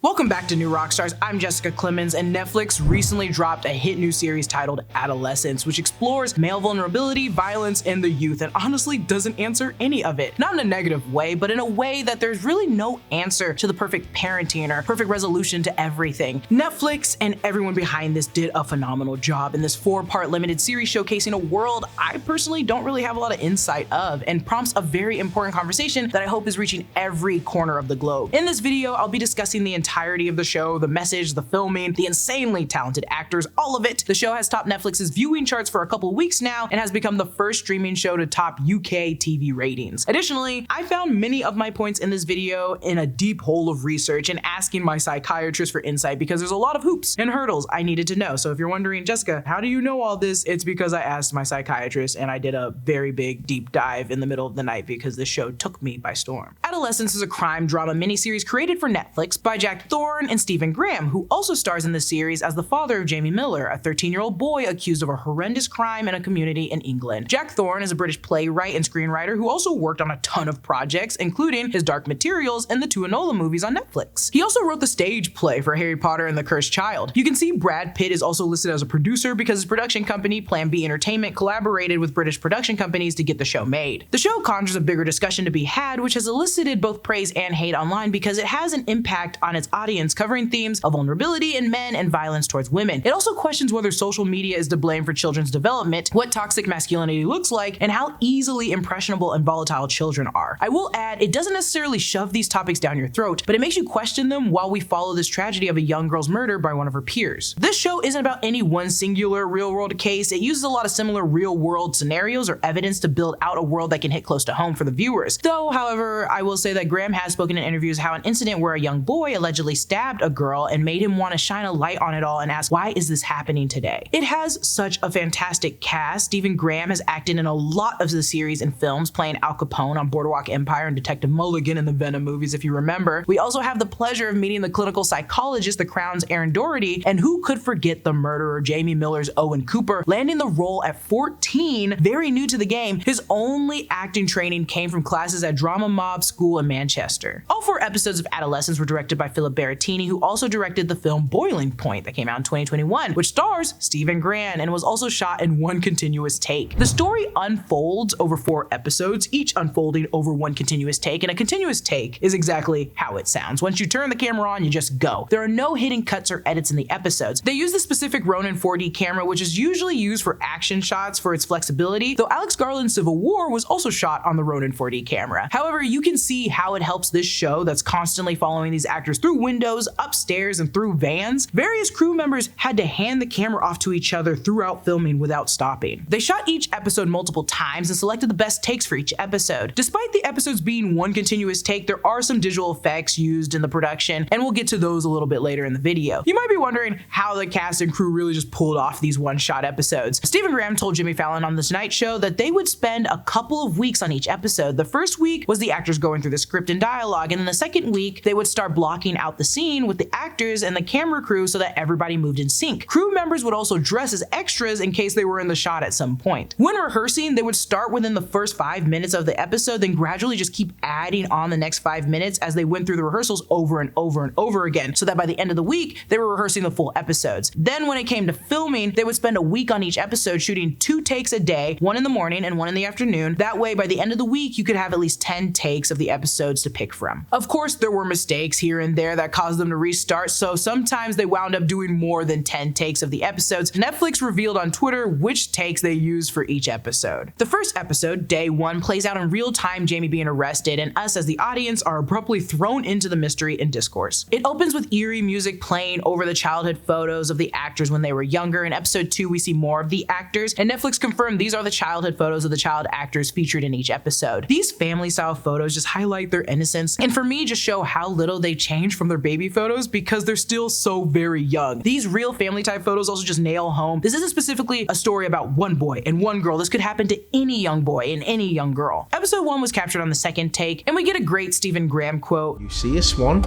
Welcome back to New Rockstars. I'm Jessica Clemons, and Netflix recently dropped a hit new series titled Adolescence, which explores male vulnerability, violence, and the youth, and honestly doesn't answer any of it. Not in a negative way, but in a way that there's really no answer to the perfect parenting or perfect resolution to everything. Netflix and everyone behind this did a phenomenal job in this 4-part limited series showcasing a world I personally don't really have a lot of insight of, and prompts a very important conversation that I hope is reaching every corner of the globe. In this video, I'll be discussing the entirety of the show, the message, the filming, the insanely talented actors, all of it. The show has topped Netflix's viewing charts for a couple weeks now and has become the first streaming show to top UK TV ratings. Additionally, I found many of my points in this video in a deep hole of research and asking my psychiatrist for insight because there's a lot of hoops and hurdles I needed to know. So if you're wondering, Jessica, how do you know all this? It's because I asked my psychiatrist and I did a very big deep dive in the middle of the night because this show took me by storm. Adolescence is a crime drama miniseries created for Netflix by Jack Thorne and Stephen Graham, who also stars in the series as the father of Jamie Miller, a 13-year-old boy accused of a horrendous crime in a community in England. Jack Thorne is a British playwright and screenwriter who also worked on a ton of projects, including his Dark Materials and the 2 Enola movies on Netflix. He also wrote the stage play for Harry Potter and the Cursed Child. You can see Brad Pitt is also listed as a producer because his production company, Plan B Entertainment, collaborated with British production companies to get the show made. The show conjures a bigger discussion to be had, which has elicited both praise and hate online because it has an impact on its audience, covering themes of vulnerability in men and violence towards women. It also questions whether social media is to blame for children's development, what toxic masculinity looks like, and how easily impressionable and volatile children are. I will add, it doesn't necessarily shove these topics down your throat, but it makes you question them while we follow this tragedy of a young girl's murder by one of her peers. This show isn't about any one singular real-world case. It uses a lot of similar real-world scenarios or evidence to build out a world that can hit close to home for the viewers. Though, however, I will say that Graham has spoken in interviews how an incident where a young boy allegedly stabbed a girl and made him want to shine a light on it all and ask, why is this happening today? It has such a fantastic cast. Stephen Graham has acted in a lot of the series and films, playing Al Capone on Boardwalk Empire and Detective Mulligan in the Venom movies, if you remember. We also have the pleasure of meeting the clinical psychologist, The Crown's Aaron Doherty, and who could forget the murderer, Jamie Miller's Owen Cooper, landing the role at 14, very new to the game. His only acting training came from classes at Drama Mob School in Manchester. All 4 episodes of Adolescence were directed by Philip Berrettini, who also directed the film Boiling Point that came out in 2021, which stars Stephen Graham and was also shot in one continuous take. The story unfolds over 4 episodes, each unfolding over one continuous take, and a continuous take is exactly how it sounds. Once you turn the camera on, you just go. There are no hidden cuts or edits in the episodes. They use the specific Ronin 4D camera, which is usually used for action shots for its flexibility, though Alex Garland's Civil War was also shot on the Ronin 4D camera. However, you can see how it helps this show that's constantly following these actors through windows, upstairs, and through vans. Various crew members had to hand the camera off to each other throughout filming without stopping. They shot each episode multiple times and selected the best takes for each episode. Despite the episodes being one continuous take, there are some digital effects used in the production, and we'll get to those a little bit later in the video. You might be wondering how the cast and crew really just pulled off these one-shot episodes. Stephen Graham told Jimmy Fallon on The Tonight Show that they would spend a couple of weeks on each episode. The first week was the actors going through the script and dialogue, and then the second week they would start blocking out the scene with the actors and the camera crew so that everybody moved in sync. Crew members would also dress as extras in case they were in the shot at some point. When rehearsing, they would start within the first 5 minutes of the episode, then gradually just keep adding on the next 5 minutes as they went through the rehearsals over and over and over again, so that by the end of the week, they were rehearsing the full episodes. Then when it came to filming, they would spend a week on each episode shooting 2 takes a day, one in the morning and one in the afternoon. That way, by the end of the week, you could have at least 10 takes of the episodes to pick from. Of course, there were mistakes here and there that caused them to restart, so sometimes they wound up doing more than 10 takes of the episodes. Netflix revealed on Twitter which takes they used for each episode. The first episode, Day 1, plays out in real time, Jamie being arrested, and us as the audience are abruptly thrown into the mystery and discourse. It opens with eerie music playing over the childhood photos of the actors when they were younger. In episode 2, we see more of the actors, and Netflix confirmed these are the childhood photos of the child actors featured in each episode. These family-style photos just highlight their innocence, and for me, just show how little they changed from their baby photos because they're still so very young. These real family-type photos also just nail home this isn't specifically a story about one boy and one girl. This could happen to any young boy and any young girl. Episode 1 was captured on the second take, and we get a great Stephen Graham quote. You see a swan,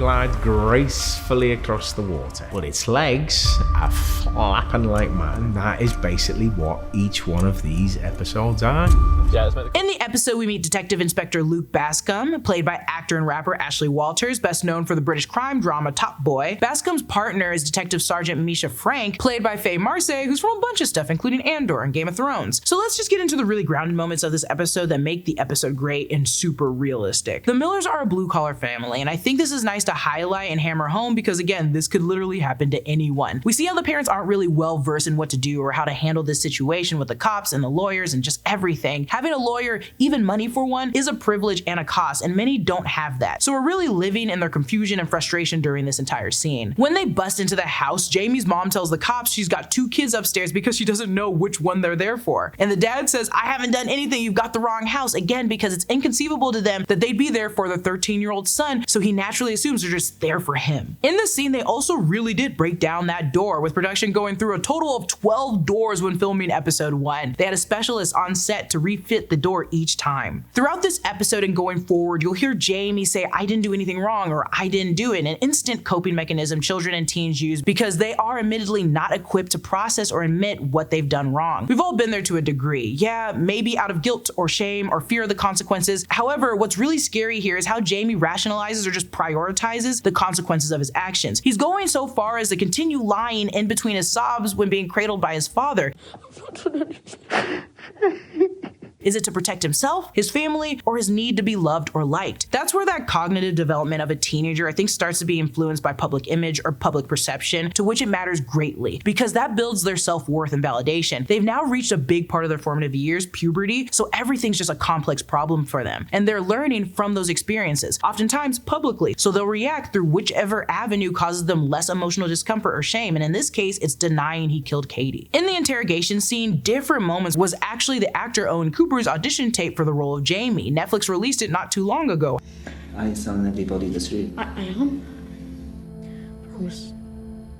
glides gracefully across the water, but its legs are flapping like mad. And that is basically what each one of these episodes are. In the episode, we meet Detective Inspector Luke Bascom, played by actor and rapper Ashley Walters, best known for the British crime drama Top Boy. Bascom's partner is Detective Sergeant Misha Frank, played by Faye Marsay, who's from a bunch of stuff, including Andor and Game of Thrones. So let's just get into the really grounded moments of this episode that make the episode great and super realistic. The Millers are a blue-collar family, and I think this is nice to highlight and hammer home because, again, this could literally happen to anyone. We see how the parents aren't really well-versed in what to do or how to handle this situation with the cops and the lawyers and just everything. Having a lawyer, even money for one, is a privilege and a cost, and many don't have that. So we're really living in their confusion and frustration during this entire scene. When they bust into the house, Jamie's mom tells the cops she's got 2 kids upstairs because she doesn't know which one they're there for. And the dad says, "I haven't done anything, you've got the wrong house," again because it's inconceivable to them that they'd be there for their 13-year-old son, so he naturally assumes they're just there for him. In this scene, they also really did break down that door, with production going through a total of 12 doors when filming episode 1. They had a specialist on set to refit the door each time. Throughout this episode and going forward, you'll hear Jamie say, "I didn't do anything wrong," or "I didn't do it," an instant coping mechanism children and teens use because they are admittedly not equipped to process or admit what they've done wrong. We've all been there to a degree. Yeah, maybe out of guilt or shame or fear of the consequences. However, what's really scary here is how Jamie rationalizes or just prioritizes the consequences of his actions. He's going so far as to continue lying in between his sobs when being cradled by his father. Is it to protect himself, his family, or his need to be loved or liked? That's where that cognitive development of a teenager, I think, starts to be influenced by public image or public perception, to which it matters greatly, because that builds their self-worth and validation. They've now reached a big part of their formative years, puberty, so everything's just a complex problem for them. And they're learning from those experiences, oftentimes publicly, so they'll react through whichever avenue causes them less emotional discomfort or shame, and in this case, it's denying he killed Katie. In the interrogation scene, Different Moments was actually the actor Owen Cooper's audition tape for the role of Jamie. Netflix released it not too long ago. I ain't selling everybody the street. I am. Promise.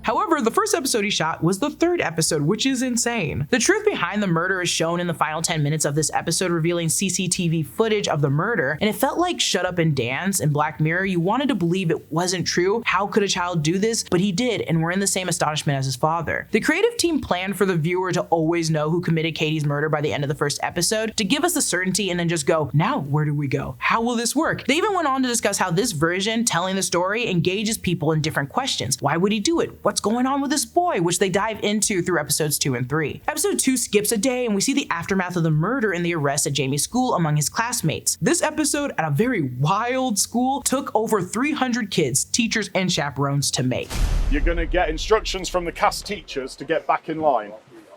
However, the first episode he shot was the 3rd episode, which is insane. The truth behind the murder is shown in the final 10 minutes of this episode, revealing CCTV footage of the murder, and it felt like Shut Up and Dance in Black Mirror. You wanted to believe it wasn't true. How could a child do this? But he did, and we're in the same astonishment as his father. The creative team planned for the viewer to always know who committed Katie's murder by the end of the first episode, to give us the certainty and then just go, now where do we go? How will this work? They even went on to discuss how this version, telling the story, engages people in different questions. Why would he do it? What's going on with this boy? Which they dive into through episodes 2 and 3. Episode 2 skips a day and we see the aftermath of the murder and the arrest at Jamie's school among his classmates. This episode at a very wild school took over 300 kids, teachers, and chaperones to make. You're going to get instructions from the cast teachers to get back in line.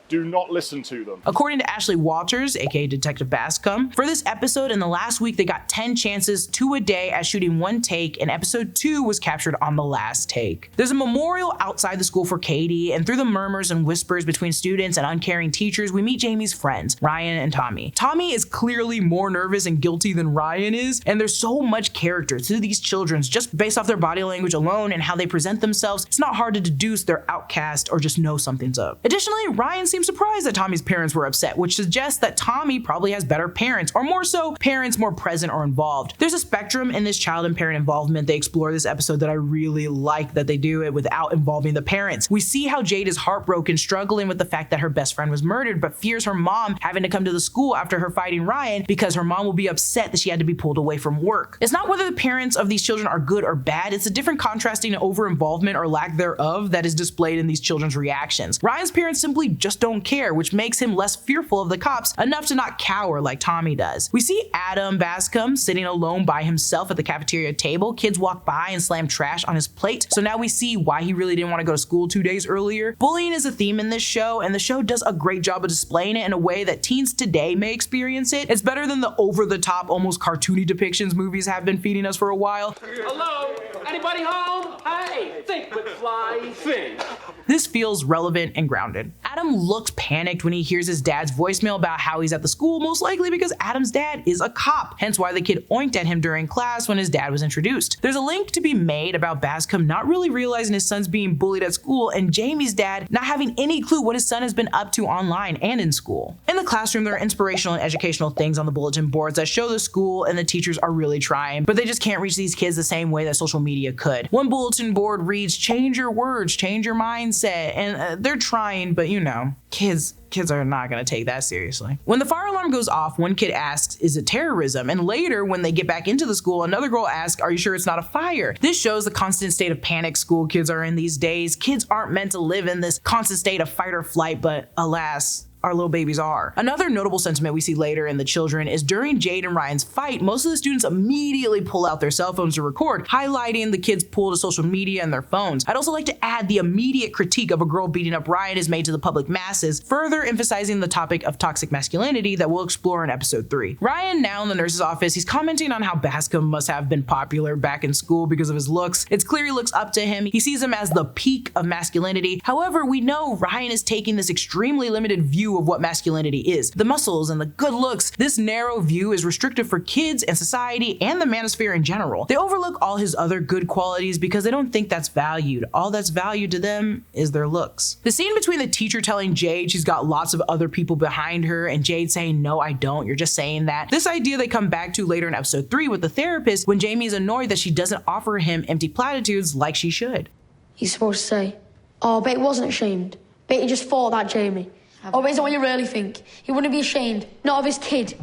Do not listen to them. According to Ashley Walters, aka Detective Bascom, for this episode in the last week they got 10 chances, 2 a day at shooting 1 take, and episode 2 was captured on the last take. There's a memorial outside the school for Katie, and through the murmurs and whispers between students and uncaring teachers, we meet Jamie's friends, Ryan and Tommy. Tommy is clearly more nervous and guilty than Ryan is, and there's so much character to these children just based off their body language alone and how they present themselves. It's not hard to deduce they're outcast or just know something's up. Additionally, Ryan seems surprised that Tommy's parents were upset, which suggests that Tommy probably has better parents, or more so, parents more present or involved. There's a spectrum in this child and parent involvement they explore this episode that I really like that they do it without involving the parents. We see how Jade is heartbroken, struggling with the fact that her best friend was murdered, but fears her mom having to come to the school after her fighting Ryan because her mom will be upset that she had to be pulled away from work. It's not whether the parents of these children are good or bad, it's a different contrasting over-involvement or lack thereof that is displayed in these children's reactions. Ryan's parents simply just don't care, which makes him less fearful of the cops, enough to not cower like Tommy does. We see Adam Bascom sitting alone by himself at the cafeteria table. Kids walk by and slam trash on his plate, so now we see why he really didn't want to go to school 2 days earlier. Bullying is a theme in this show, and the show does a great job of displaying it in a way that teens today may experience it. It's better than the over-the-top, almost cartoony depictions movies have been feeding us for a while. Hello? Anybody home? Hey, think with fly, think. This feels relevant and grounded. Adam looks panicked when he hears his dad's voicemail about how he's at the school, most likely because Adam's dad is a cop, hence why the kid oinked at him during class when his dad was introduced. There's a link to be made about Bascom not really realizing his son's being bullied at school and Jamie's dad not having any clue what his son has been up to online and in school. In the classroom, there are inspirational and educational things on the bulletin boards that show the school and the teachers are really trying, but they just can't reach these kids the same way that social media media could. One bulletin board reads, "Change your words, change your mindset," and they're trying, but you know, kids are not gonna take that seriously. When the fire alarm goes off, one kid asks, "Is it terrorism?" And later, when they get back into the school, another girl asks, "Are you sure it's not a fire?" This shows the constant state of panic school kids are in these days. Kids aren't meant to live in this constant state of fight or flight, but alas, our little babies are. Another notable sentiment we see later in the children is during Jade and Ryan's fight, most of the students immediately pull out their cell phones to record, highlighting the kids' pull to social media and their phones. I'd also like to add the immediate critique of a girl beating up Ryan is made to the public masses, further emphasizing the topic of toxic masculinity that we'll explore in episode 3. Ryan, now in the nurse's office, he's commenting on how Bascom must have been popular back in school because of his looks. It's clear he looks up to him. He sees him as the peak of masculinity. However, we know Ryan is taking this extremely limited view of what masculinity is. The muscles and the good looks. This narrow view is restrictive for kids and society and the manosphere in general. They overlook all his other good qualities because they don't think that's valued. All that's valued to them is their looks. The scene between the teacher telling Jade she's got lots of other people behind her and Jade saying, "No, I don't, you're just saying that." This idea they come back to later in episode 3 with the therapist when Jamie is annoyed that she doesn't offer him empty platitudes like she should. He's supposed to say, "Oh, but he wasn't ashamed. Bet he just thought that, Jamie." Or is it what you really think? He wouldn't be ashamed, not of his kid.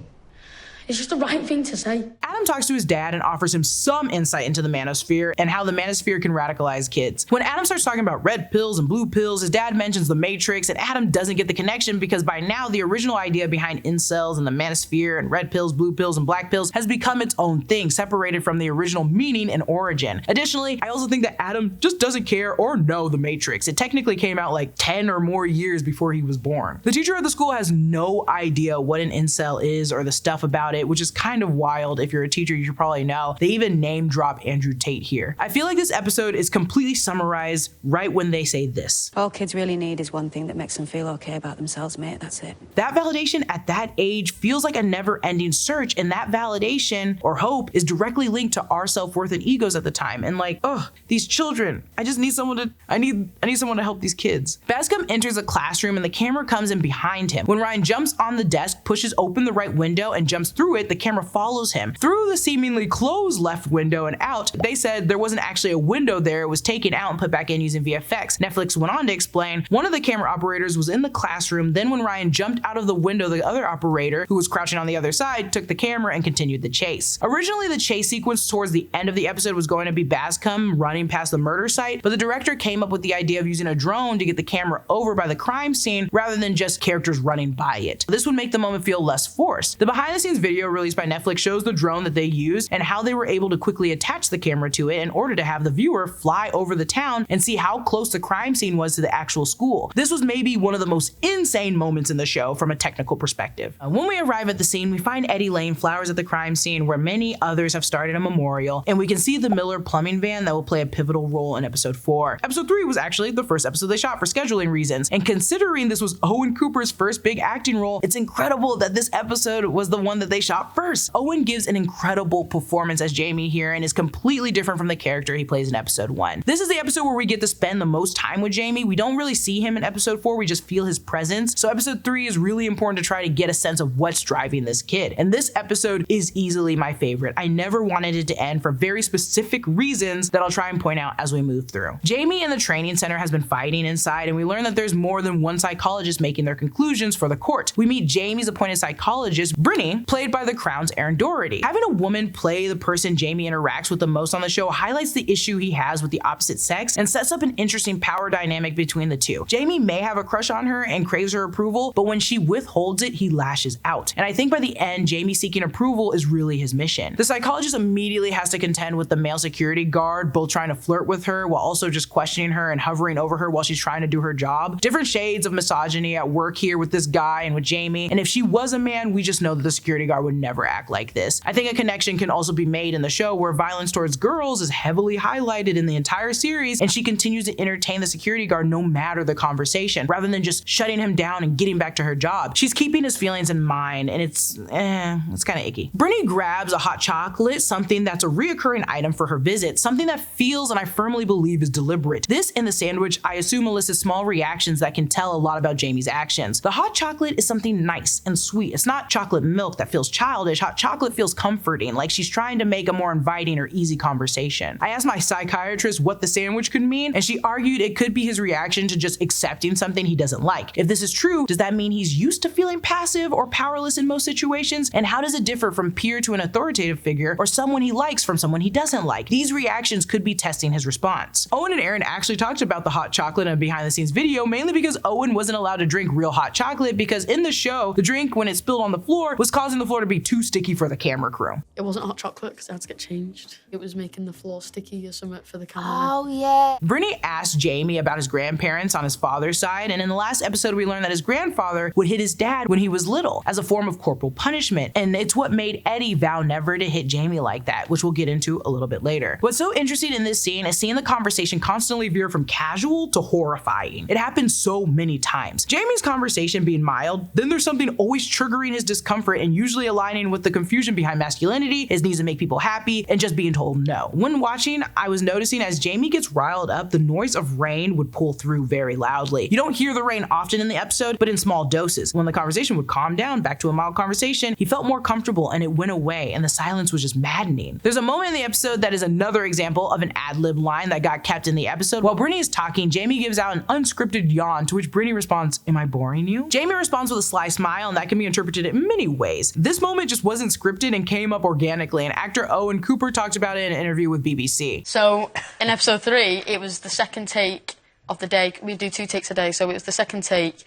It's just the right thing to say. Adam talks to his dad and offers him some insight into the manosphere and how the manosphere can radicalize kids. When Adam starts talking about red pills and blue pills, his dad mentions the Matrix, and Adam doesn't get the connection because by now the original idea behind incels and the manosphere and red pills, blue pills, and black pills has become its own thing, separated from the original meaning and origin. Additionally, I also think that Adam just doesn't care or know the Matrix. It technically came out like 10 or more years before he was born. The teacher at the school has no idea what an incel is or the stuff about it, which is kind of wild. If you're a teacher, you should probably know. They even name drop Andrew Tate here. I feel like this episode is completely summarized right when they say this. All kids really need is one thing that makes them feel okay about themselves, mate. That's it. That validation at that age feels like a never-ending search, and that validation or hope is directly linked to our self-worth and egos at the time. And like, oh, these children, I just need someone to, I need someone to help these kids. Bascom enters a classroom and the camera comes in behind him. When Ryan jumps on the desk, pushes open the right window and jumps through it, the camera follows him through the seemingly closed left window and out. They said there wasn't actually a window there. It was taken out and put back in using VFX. Netflix went on to explain one of the camera operators was in the classroom. Then when Ryan jumped out of the window, the other operator, who was crouching on the other side, took the camera and continued the chase. Originally, the chase sequence towards the end of the episode was going to be Bascom running past the murder site, but the director came up with the idea of using a drone to get the camera over by the crime scene rather than just characters running by it. This would make the moment feel less forced. The behind the scenes video released by Netflix shows the drone that they used and how they were able to quickly attach the camera to it in order to have the viewer fly over the town and see how close the crime scene was to the actual school. This was maybe one of the most insane moments in the show from a technical perspective. When we arrive at the scene, we find Eddie laying flowers at the crime scene where many others have started a memorial, and we can see the Miller plumbing van that will play a pivotal role in episode 4. Episode 3 was actually the first episode they shot for scheduling reasons, and considering this was Owen Cooper's first big acting role, it's incredible that this episode was the one that they shot first. Owen gives an incredible performance as Jamie here and is completely different from the character he plays in episode 1. This is the episode where we get to spend the most time with Jamie. We don't really see him in episode 4, we just feel his presence. So episode 3 is really important to try to get a sense of what's driving this kid. And this episode is easily my favorite. I never wanted it to end for very specific reasons that I'll try and point out as we move through. Jamie in the training center has been fighting inside, and we learn that there's more than one psychologist making their conclusions for the court. We meet Jamie's appointed psychologist, Brittany, played by The Crown's Erin Doherty. Having a woman play the person Jamie interacts with the most on the show highlights the issue he has with the opposite sex and sets up an interesting power dynamic between the two. Jamie may have a crush on her and craves her approval, but when she withholds it, he lashes out. And I think by the end, Jamie seeking approval is really his mission. The psychologist immediately has to contend with the male security guard, both trying to flirt with her while also just questioning her and hovering over her while she's trying to do her job. Different shades of misogyny at work here with this guy and with Jamie. And if she was a man, we just know that the security guard would never act like this. I think a connection can also be made in the show where violence towards girls is heavily highlighted in the entire series, and she continues to entertain the security guard no matter the conversation, rather than just shutting him down and getting back to her job. She's keeping his feelings in mind, and it's kind of icky. Brittany grabs a hot chocolate, something that's a reoccurring item for her visit, something that feels and I firmly believe is deliberate. This in the sandwich, I assume, elicits small reactions that can tell a lot about Jamie's actions. The hot chocolate is something nice and sweet. It's not chocolate milk that feels childish, hot chocolate feels comforting, like she's trying to make a more inviting or easy conversation. I asked my psychiatrist what the sandwich could mean, and she argued it could be his reaction to just accepting something he doesn't like. If this is true, does that mean he's used to feeling passive or powerless in most situations? And how does it differ from peer to an authoritative figure or someone he likes from someone he doesn't like? These reactions could be testing his response. Owen and Aaron actually talked about the hot chocolate in a behind the scenes video, mainly because Owen wasn't allowed to drink real hot chocolate because in the show, the drink, when it spilled on the floor, was causing the floor to be too sticky for the camera crew. It wasn't hot chocolate because it had to get changed. It was making the floor sticky or something for the camera. Oh, yeah. Brittany asked Jamie about his grandparents on his father's side, and in the last episode we learned that his grandfather would hit his dad when he was little as a form of corporal punishment, and it's what made Eddie vow never to hit Jamie like that, which we'll get into a little bit later. What's so interesting in this scene is seeing the conversation constantly veer from casual to horrifying. It happens so many times. Jamie's conversation being mild, then there's something always triggering his discomfort and usually aligning with the confusion behind masculinity, his needs to make people happy, and just being told no. When watching, I was noticing as Jamie gets riled up, the noise of rain would pull through very loudly. You don't hear the rain often in the episode, but in small doses. When the conversation would calm down back to a mild conversation, he felt more comfortable and it went away and the silence was just maddening. There's a moment in the episode that is another example of an ad-lib line that got kept in the episode. While Brittany is talking, Jamie gives out an unscripted yawn, to which Brittany responds, "Am I boring you?" Jamie responds with a sly smile, and that can be interpreted in many ways. This moment just wasn't scripted and came up organically, and actor Owen Cooper talked about it in an interview with BBC. So in episode 3, it was the second take of the day. We do 2 takes a day, so it was the second take,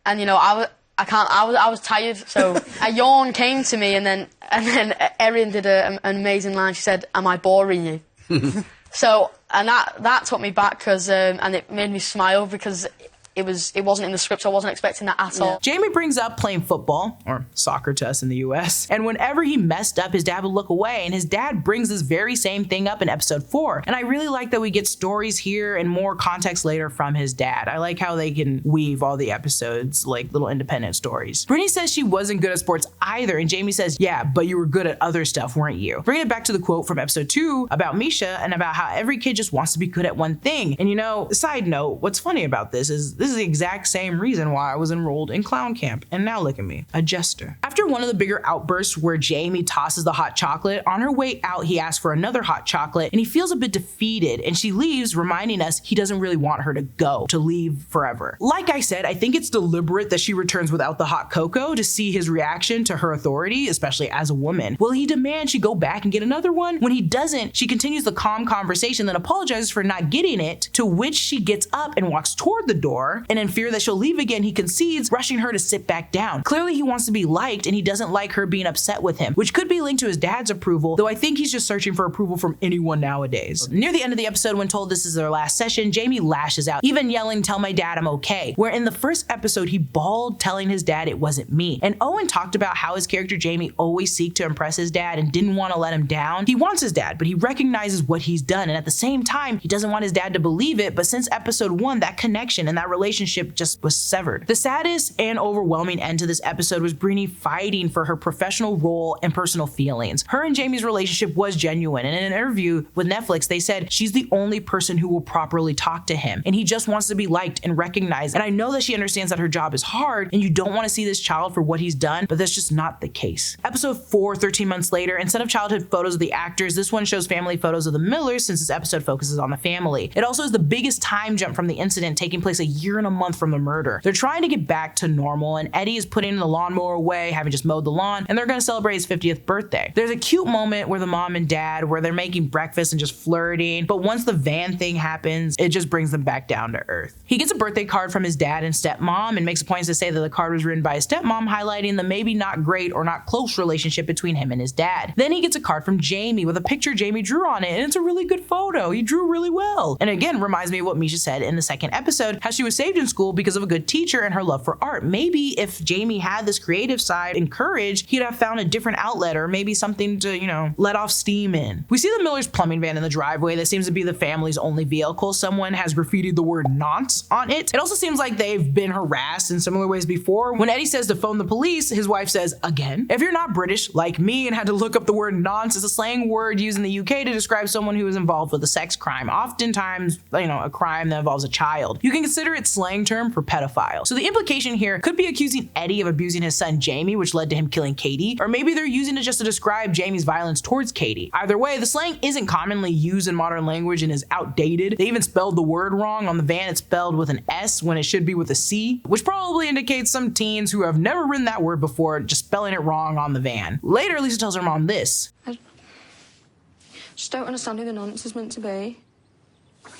and you know I was tired, so a yawn came to me, and then Erin did an amazing line. She said, "Am I boring you?" So, and that took me back because and it made me smile because it wasn't in the script, so I wasn't expecting that at all. Jamie brings up playing football, or soccer to us in the US, and whenever he messed up, his dad would look away, and his dad brings this very same thing up in episode 4. And I really like that we get stories here and more context later from his dad. I like how they can weave all the episodes like little independent stories. Brittany says she wasn't good at sports either, and Jamie says, "Yeah, but you were good at other stuff, weren't you?" Bringing it back to the quote from episode 2 about Misha and about how every kid just wants to be good at one thing. And you know, side note, what's funny about this is the exact same reason why I was enrolled in clown camp. And now look at me, a jester. After one of the bigger outbursts where Jamie tosses the hot chocolate, on her way out he asks for another hot chocolate and he feels a bit defeated, and she leaves, reminding us he doesn't really want her to go, to leave forever. Like I said, I think it's deliberate that she returns without the hot cocoa to see his reaction to her authority, especially as a woman. Will he demand she go back and get another one? When he doesn't, she continues the calm conversation, then apologizes for not getting it, to which she gets up and walks toward the door, and in fear that she'll leave again, he concedes, rushing her to sit back down. Clearly he wants to be liked and he doesn't like her being upset with him, which could be linked to his dad's approval, though I think he's just searching for approval from anyone nowadays. Near the end of the episode, when told this is their last session, Jamie lashes out, even yelling, "Tell my dad I'm okay," where in the first episode he bawled, telling his dad it wasn't me. And Owen talked about how his character Jamie always seeked to impress his dad and didn't want to let him down. He wants his dad, but he recognizes what he's done, and at the same time he doesn't want his dad to believe it, but since episode 1, that connection and that relationship just was severed. The saddest and overwhelming end to this episode was Brittany fighting for her professional role and personal feelings. Her and Jamie's relationship was genuine, and in an interview with Netflix they said she's the only person who will properly talk to him, and he just wants to be liked and recognized. And I know that she understands that her job is hard and you don't want to see this child for what he's done, but that's just not the case. Episode 4, 13 months later, instead of childhood photos of the actors, this one shows family photos of the Millers, since this episode focuses on the family. It also is the biggest time jump from the incident, taking place a year and a month from the murder. They're trying to get back to normal, and Eddie is putting the lawnmower away, having just mowed the lawn, and they're going to celebrate his 50th birthday. There's a cute moment where the mom and dad, where they're making breakfast and just flirting, but once the van thing happens, it just brings them back down to earth. He gets a birthday card from his dad and stepmom and makes a point to say that the card was written by his stepmom, highlighting the maybe not great or not close relationship between him and his dad. Then he gets a card from Jamie with a picture Jamie drew on it, and it's a really good photo. He drew really well. And again, reminds me of what Misha said in the second episode, how she was saved in school because of a good teacher and her love for art. Maybe if Jamie had this creative side encouraged, he'd have found a different outlet, or maybe something to, you know, let off steam in. We see the Miller's plumbing van in the driveway that seems to be the family's only vehicle. Someone has graffitied the word "nonce" on it. It also seems like they've been harassed in similar ways before. When Eddie says to phone the police, his wife says, "Again?" If you're not British like me and had to look up the word "nonce," it's a slang word used in the UK to describe someone who is involved with a sex crime, oftentimes, you know, a crime that involves a child. You can consider it slang term for pedophile. So the implication here could be accusing Eddie of abusing his son Jamie, which which led to him killing Katie, or maybe they're using it just to describe Jamie's violence towards Katie. Either way, the slang isn't commonly used in modern language and is outdated. They even spelled the word wrong. On the van, it's spelled with an S when it should be with a C, which probably indicates some teens who have never written that word before just spelling it wrong on the van. Later, Lisa tells her mom this. I just don't understand who the nonce is meant to be.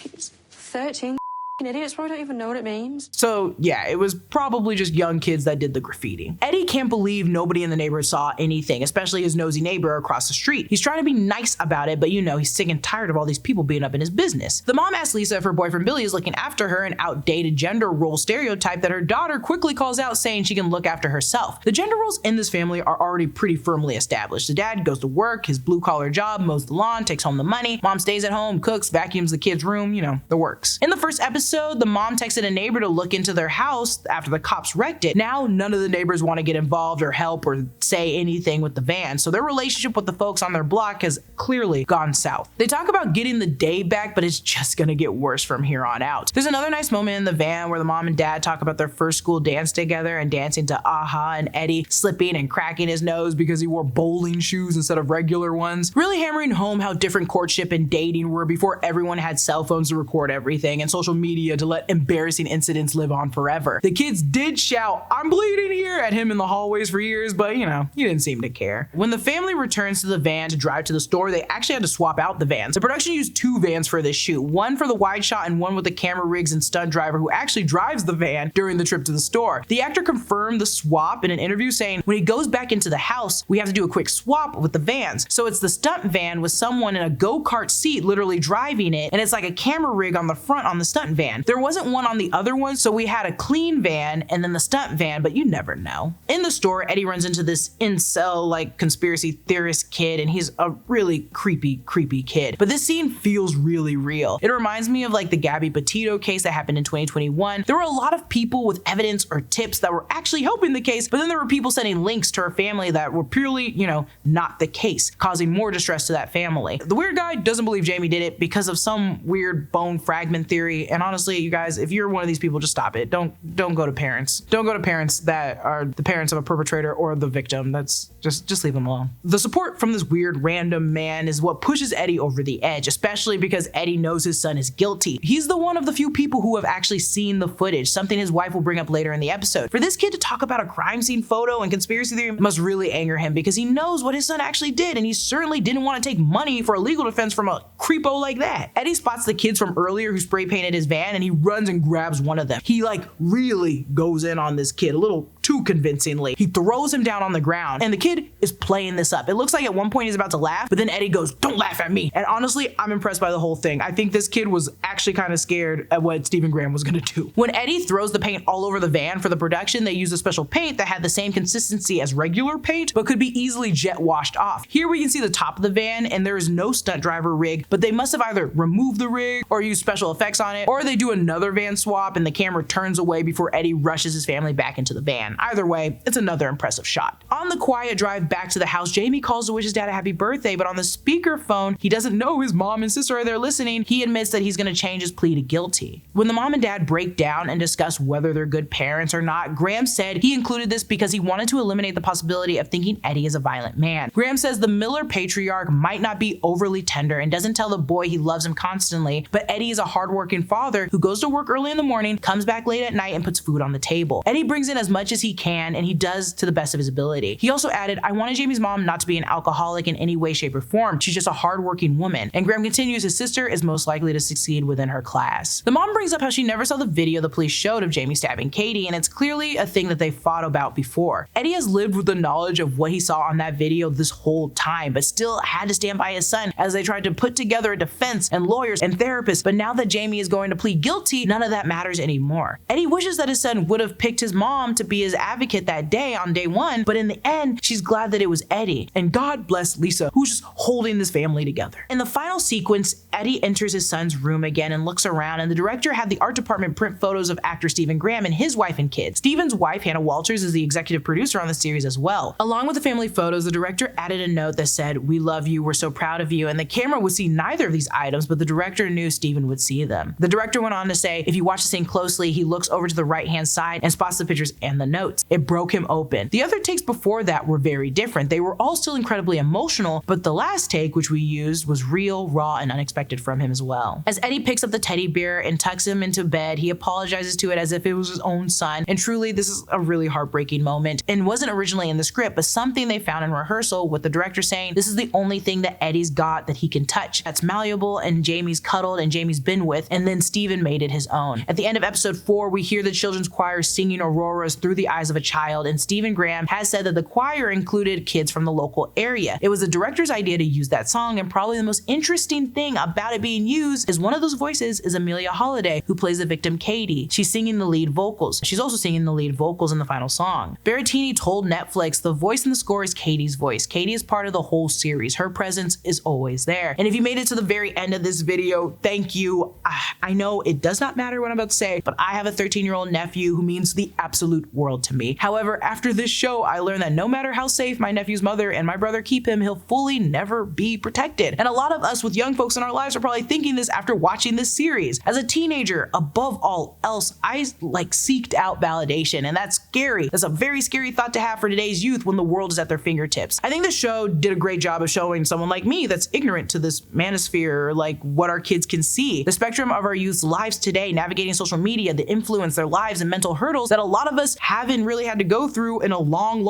It's 13 idiots probably don't even know what it means. So yeah, it was probably just young kids that did the graffiti. Eddie can't believe nobody in the neighborhood saw anything, especially his nosy neighbor across the street. He's trying to be nice about it, but you know, he's sick and tired of all these people being up in his business. The mom asks Lisa if her boyfriend Billy is looking after her, an outdated gender role stereotype that her daughter quickly calls out, saying she can look after herself. The gender roles in this family are already pretty firmly established. The dad goes to work, his blue-collar job, mows the lawn, takes home the money. Mom stays at home, cooks, vacuums the kid's room, you know, the works. In the first episode, the mom texted a neighbor to look into their house after the cops wrecked it. Now, none of the neighbors want to get involved or help or say anything with the van, so their relationship with the folks on their block has clearly gone south. They talk about getting the day back, but it's just gonna get worse from here on out. There's another nice moment in the van where the mom and dad talk about their first school dance together and dancing to Aha, and Eddie slipping and cracking his nose because he wore bowling shoes instead of regular ones, really hammering home how different courtship and dating were before everyone had cell phones to record everything and social media to let embarrassing incidents live on forever. The kids did shout, "I'm bleeding here," at him in the hallways for years, but you know, he didn't seem to care. When the family returns to the van to drive to the store, they actually had to swap out the vans. The production used two vans for this shoot, one for the wide shot and one with the camera rigs and stunt driver who actually drives the van during the trip to the store. The actor confirmed the swap in an interview, saying when he goes back into the house, we have to do a quick swap with the vans. So it's the stunt van with someone in a go-kart seat literally driving it, and it's like a camera rig on the front on the stunt van. There wasn't one on the other one, so we had a clean van and then the stunt van, but you never know. In the store, Eddie runs into this incel like conspiracy theorist kid, and he's a really creepy kid. But this scene feels really real. It reminds me of like the Gabby Petito case that happened in 2021. There were a lot of people with evidence or tips that were actually helping the case, but then there were people sending links to her family that were purely, you know, not the case, causing more distress to that family. The weird guy doesn't believe Jamie did it because of some weird bone fragment theory, and honestly, you guys, if you're one of these people, just stop it. Don't go to parents. Don't go to parents that are the parents of a perpetrator or the victim. That's just leave them alone. The support from this weird random man is what pushes Eddie over the edge, especially because Eddie knows his son is guilty. He's the one of the few people who have actually seen the footage, something his wife will bring up later in the episode. For this kid to talk about a crime scene photo and conspiracy theory must really anger him because he knows what his son actually did, and he certainly didn't want to take money for a legal defense from a creepo like that. Eddie spots the kids from earlier who spray painted his van, and he runs and grabs one of them. He like really goes in on this kid a little too convincingly. He throws him down on the ground, and the kid is playing this up. It looks like at one point he's about to laugh, but then Eddie goes, "Don't laugh at me." And honestly, I'm impressed by the whole thing. I think this kid was actually kind of scared at what Stephen Graham was gonna do. When Eddie throws the paint all over the van for the production, they used a special paint that had the same consistency as regular paint, but could be easily jet washed off. Here we can see the top of the van, and there is no stunt driver rig, but they must have either removed the rig or used special effects on it, or they do another van swap and the camera turns away before Eddie rushes his family back into the van. Either way, it's another impressive shot. On the quiet drive back to the house, Jamie calls to wish his dad a happy birthday, but on the speakerphone, he doesn't know his mom and sister are there listening. He admits that he's gonna change his plea to guilty. When the mom and dad break down and discuss whether they're good parents or not, Graham said he included this because he wanted to eliminate the possibility of thinking Eddie is a violent man. Graham says the Miller patriarch might not be overly tender and doesn't tell the boy he loves him constantly, but Eddie is a hardworking father who goes to work early in the morning, comes back late at night, and puts food on the table. Eddie brings in as much as he can, and he does to the best of his ability. He also added, "I wanted Jamie's mom not to be an alcoholic in any way, shape, or form. She's just a hardworking woman." And Graham continues, his sister is most likely to succeed within her class. The mom brings up how she never saw the video the police showed of Jamie stabbing Katie, and it's clearly a thing that they fought about before. Eddie has lived with the knowledge of what he saw on that video this whole time, but still had to stand by his son as they tried to put together a defense and lawyers and therapists. But now that Jamie is going to plead guilty, none of that matters anymore. Eddie wishes that his son would have picked his mom to be his advocate that day on day one, but in the end, she's glad that it was Eddie. And God bless Lisa, who's just holding this family together. In the final sequence, Eddie enters his son's room again and looks around, and the director had the art department print photos of actor Stephen Graham and his wife and kids. Stephen's wife, Hannah Walters, is the executive producer on the series as well. Along with the family photos, the director added a note that said, "We love you, we're so proud of you," and the camera would see neither of these items, but the director knew Stephen would see them. The director went on to say, "If you watch the scene closely, he looks over to the right-hand side and spots the pictures and the note. notes. It broke him open. The other takes before that were very different. They were all still incredibly emotional, but the last take, which we used, was real, raw, and unexpected from him as well. As Eddie picks up the teddy bear and tucks him into bed, he apologizes to it as if it was his own son. And truly, this is a really heartbreaking moment and wasn't originally in the script, but something they found in rehearsal with the director saying, this is the only thing that Eddie's got that he can touch. That's malleable and Jamie's cuddled and Jamie's been with, and then Steven made it his own. At the end of episode 4, we hear the children's choir singing Auroras through the eyes of a child, and Stephen Graham has said that the choir included kids from the local area. It was the director's idea to use that song, and probably the most interesting thing about it being used is one of those voices is Amelia Holiday, who plays the victim Katie. She's singing the lead vocals. She's also singing the lead vocals in the final song. Berrettini told Netflix the voice in the score is Katie's voice. Katie is part of the whole series. Her presence is always there. And if you made it to the very end of this video, thank you. I know it does not matter what I'm about to say, but I have a 13-year-old nephew who means the absolute world to me. However, after this show, I learned that no matter how safe my nephew's mother and my brother keep him, he'll fully never be protected. And a lot of us with young folks in our lives are probably thinking this after watching this series. As a teenager, above all else, I seeked out validation, and that's scary. That's a very scary thought to have for today's youth when the world is at their fingertips. I think the show did a great job of showing someone like me that's ignorant to this manosphere, like what our kids can see. The spectrum of our youth's lives today, navigating social media, the influence, their lives, and mental hurdles that a lot of us haven't really had to go through in a long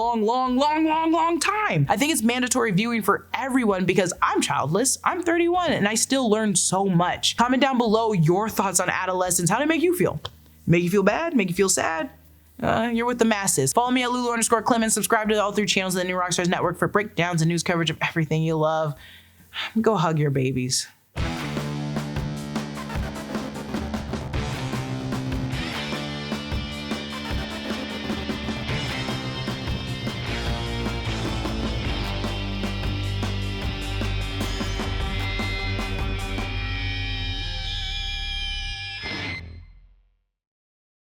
time. I think it's mandatory viewing for everyone because I'm childless, I'm 31, and I still learn so much. Comment down below your thoughts on Adolescence. How did it make you feel? Make you feel bad? Make you feel sad? You're with the masses. Follow me at Lulu_Clemons. Subscribe to all 3 channels of the new Rockstars Network for breakdowns and news coverage of everything you love. Go hug your babies.